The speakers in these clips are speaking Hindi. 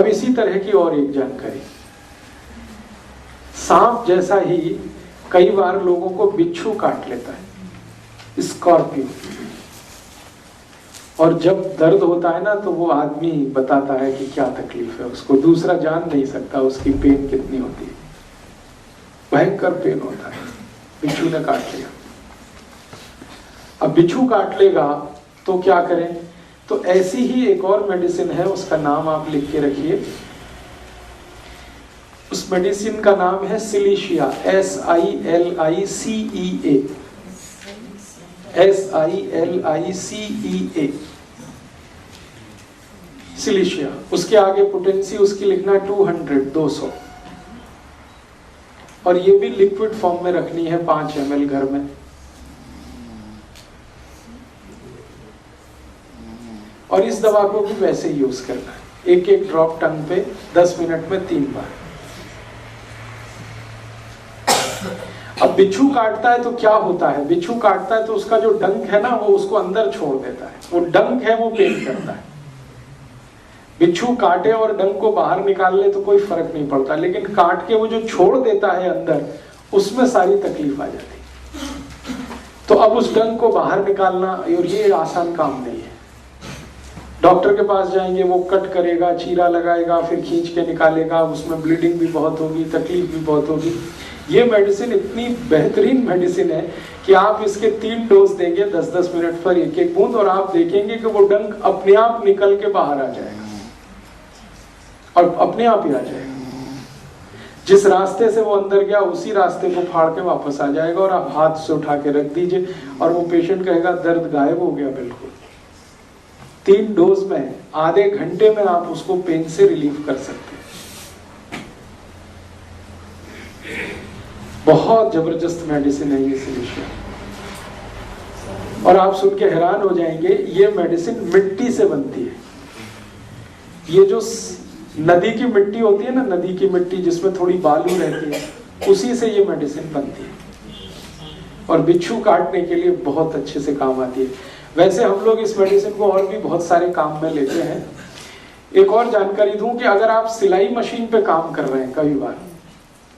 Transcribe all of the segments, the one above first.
अब इसी तरह की और एक जानकारी, सांप जैसा ही कई बार लोगों को बिच्छू काट लेता है, स्कॉर्पियो। और जब दर्द होता है ना तो वो आदमी बताता है कि क्या तकलीफ है उसको, दूसरा जान नहीं सकता उसकी पेन कितनी होती है, भयंकर पेन होता है, बिच्छू ने काट लिया। अब बिच्छू काट लेगा तो क्या करें, तो ऐसी ही एक और मेडिसिन है, उसका नाम आप लिख के रखिए। उस मेडिसिन का नाम है सिलीशिया, SILICEA, SILICEA, सिलीशिया। उसके आगे पोटेंसी उसकी लिखना 200। और ये भी लिक्विड फॉर्म में रखनी है 5 ml घर में। और इस दवा को भी वैसे ही यूज करना है, एक एक ड्रॉप टंग पे 10 मिनट में 3 बार। अब बिच्छू काटता है तो क्या होता है, बिच्छू काटता है तो उसका जो डंक है ना वो उसको अंदर छोड़ देता है, वो डंक है वो पेन करता है। बिच्छू काटे और डंक को बाहर निकाल ले तो कोई फर्क नहीं पड़ता, लेकिन काट के वो जो छोड़ देता है अंदर, उसमें सारी तकलीफ आ जाती है। तो अब उस डंक को बाहर निकालना, और ये आसान काम नहीं है। डॉक्टर के पास जाएंगे, वो कट करेगा, चीरा लगाएगा, फिर खींच के निकालेगा, उसमें ब्लीडिंग भी बहुत होगी, तकलीफ भी बहुत होगी। ये मेडिसिन इतनी बेहतरीन मेडिसिन है कि आप इसके 3 डोज देंगे 10-10 मिनट पर एक एक बूंद, और आप देखेंगे कि वो डंक अपने आप निकल के बाहर आ जाएगा, और अपने आप ही आ जाएगा। जिस रास्ते से वो अंदर गया उसी रास्ते को फाड़ के वापस आ जाएगा, और आप हाथ से उठा के रख दीजिए और वो पेशेंट कहेगा दर्द गायब हो गया बिल्कुल। 3 डोज में आधे घंटे में आप उसको पेन से रिलीफ कर सकते हैं। बहुत जबरदस्त मेडिसिन है ये सिलीशिया। और आप सुन के हैरान हो जाएंगे, ये मेडिसिन मिट्टी से बनती है। ये जो नदी की मिट्टी होती है ना, नदी की मिट्टी जिसमें थोड़ी बालू रहती है, उसी से ये मेडिसिन बनती है, और बिच्छू काटने के लिए बहुत अच्छे से काम आती है। वैसे हम लोग इस मेडिसिन को और भी बहुत सारे काम में लेते हैं। एक और जानकारी दूं कि अगर आप सिलाई मशीन पे काम कर रहे हैं कई बार,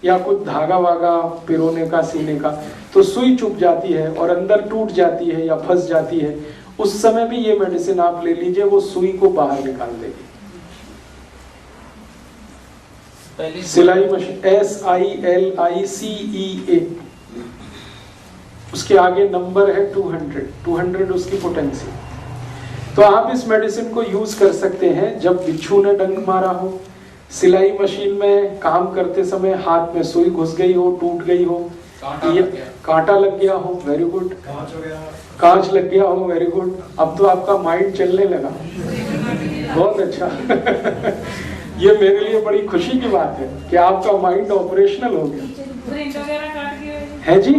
या कुछ धागा वागा पिरोने का, सीने का, तो सुई चुभ जाती है और अंदर टूट जाती है या फंस जाती है, उस समय भी ये मेडिसिन आप ले लीजिए, वो सुई को बाहर निकाल देगी। सिलाई मशीन SILICEA, उसके आगे नंबर है 200 उसकी पोटेंसी। तो आप इस मेडिसिन को यूज कर सकते हैं जब बिच्छू ने डंक मारा हो, सिलाई मशीन में काम करते समय हाथ में सुई घुस गई हो, टूट गई हो, कांटा लग गया हो, वेरी गुड, कांच लग गया हो, वेरी गुड। अब तो आपका माइंड चलने लगा, बहुत अच्छा। ये मेरे लिए बड़ी खुशी की बात है कि आपका माइंड ऑपरेशनल हो गया है जी।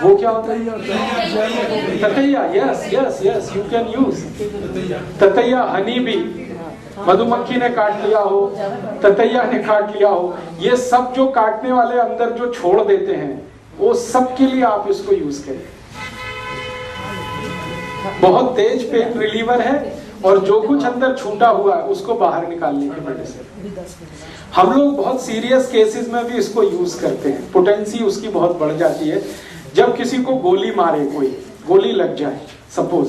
वो क्या होता है? ततैया, yes yes yes, you can use ततैया। हनी भी, मधुमक्खी ने काट लिया हो, ततैया ने काट लिया हो, ये सब जो काटने वाले अंदर जो छोड़ देते हैं, वो सब के लिए आप इसको यूज करें। बहुत तेज पेन रिलीवर है, और जो कुछ अंदर छूटा हुआ है उसको बाहर निकालने की मेडिसिन। हम लोग बहुत सीरियस केसेस में भी इसको यूज करते हैं। पोटेंसी उसकी बहुत बढ़ जाती है जब किसी को गोली मारे, कोई गोली लग जाए सपोज,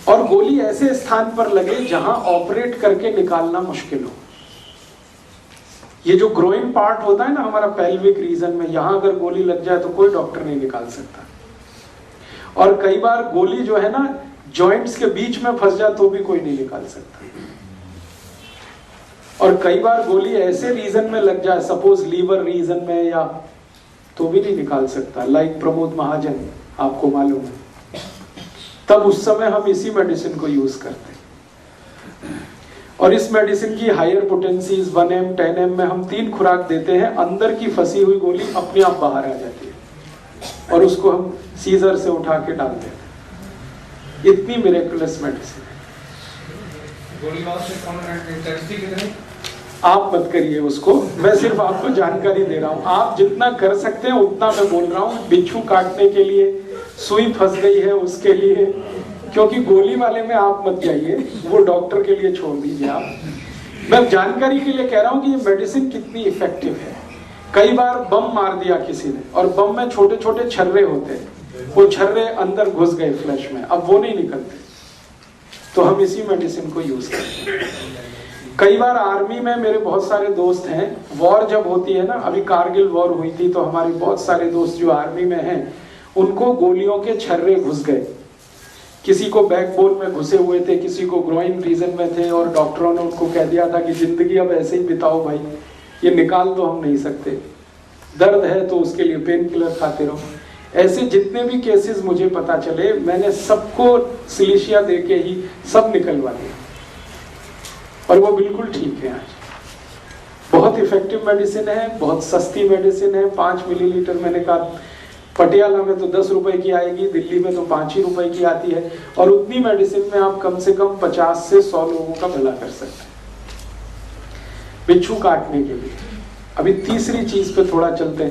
और गोली ऐसे स्थान पर लगे जहां ऑपरेट करके निकालना मुश्किल हो। ये जो ग्रोइंग पार्ट होता है ना हमारा पेल्विक रीजन में, यहां अगर गोली लग जाए तो कोई डॉक्टर नहीं निकाल सकता। और कई बार गोली जो है ना जॉइंट्स के बीच में फंस जाए तो भी कोई नहीं निकाल सकता। और कई बार गोली ऐसे रीजन में लग जाए, सपोज लीवर रीजन में, या तो भी नहीं निकाल सकता, लाइक प्रमोद महाजन, आपको मालूम है। तब उस समय हम इसी मेडिसिन को यूज करते हैं। और इस मेडिसिन की हायर पोटेंसीज 1M 10M में हम 3 खुराक देते हैं, अंदर की फंसी हुई गोली अपने आप बाहर आ जाती है, और उसको हम सीजर से उठा के डाल देते हैं। इतनी मिरेकुलस मेडिसिन है। आप मत करिए उसको, मैं सिर्फ आपको जानकारी दे रहा हूँ। आप जितना कर सकते हैं उतना मैं बोल रहा हूँ। बिच्छू काटने के लिए, सुई फंस गई है उसके लिए, क्योंकि गोली वाले में आप मत जाइए, वो डॉक्टर के लिए छोड़ दीजिए आप। मैं जानकारी के लिए कह रहा हूं कि ये मेडिसिन कितनी इफेक्टिव है। कई बार बम मार दिया किसी ने, और बम में छोटे छोटे छर्रे होते हैं, वो छर्रे अंदर घुस गए फ्लैश में, अब वो नहीं निकलते, तो हम इसी मेडिसिन को यूज करते हैं। कई बार आर्मी में मेरे बहुत सारे दोस्त हैं, वॉर जब होती है ना, अभी कारगिल वॉर हुई थी, तो हमारे बहुत सारे दोस्त जो आर्मी में हैं, उनको गोलियों के छर्रे घुस गए। किसी को बैकबोन में घुसे हुए थे, किसी को ग्रोइन रीजन में थे, और डॉक्टरों ने उनको कह दिया था कि जिंदगी अब ऐसे ही बिताओ भाई, ये निकाल तो हम नहीं सकते, दर्द है तो उसके लिए पेन किलर खाते रहो। ऐसे जितने भी केसेस मुझे पता चले, मैंने सबको सिलिशिया देके ही सब निकलवा दिया, और वो बिल्कुल ठीक है आज। बहुत इफेक्टिव मेडिसिन है, बहुत सस्ती मेडिसिन है। 5 मिलीलीटर मैंने कहा, पटियाला में तो 10 रुपए की आएगी, दिल्ली में तो 5 ही रुपए की आती है, और उतनी मेडिसिन में आप कम से कम 50 से 100 लोगों का भला कर सकते हैं बिच्छू काटने के लिए। अभी तीसरी चीज पे थोड़ा चलते हैं।